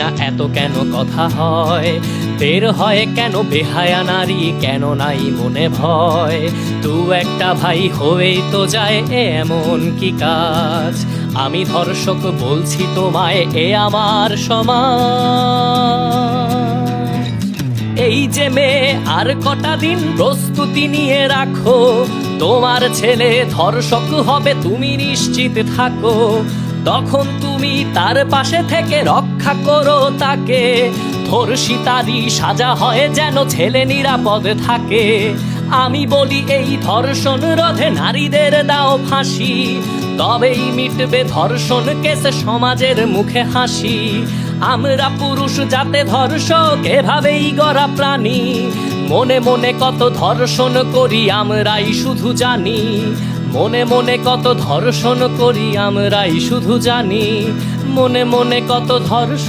না এত কেন কথা হয়, বের হয় কেন বেহায়া নারী, কেন নাই মনে ভয়। তু একটা ভাই হয়েই তো যায় এমন কি কাজ, আমি ধর্ষক বলছি তোমায় এ আমার সমাজ। এই যে মেয়ে আর কটা দিন প্রস্তুতি নিয়ে রাখো, তোমার ছেলে ধর্ষক হবে তুমি নিশ্চিত থাকো। তখন তুমি তার পাশে থেকে রক্ষা করো তাকে, ধর্ষিতারই সাজা হয় যেন ছেলে নিরাপদ থাকে। আমি বলি এই ধর্ষণ রোধে নারীদের দাও ফাঁসি, তবেই মিটবে ধর্ষণ কেসে সমাজের মুখে হাসি। আমরা পুরুষ যাতে ধর্ষক এভাবেই গড়া প্রাণী, মনে মনে কত ধর্ষণ করি আমরাই শুধু জানি। মনে মনে কত ধর্ষণ করি আমরাই শুধু জানি, মনে মনে কত ধর্ষণ।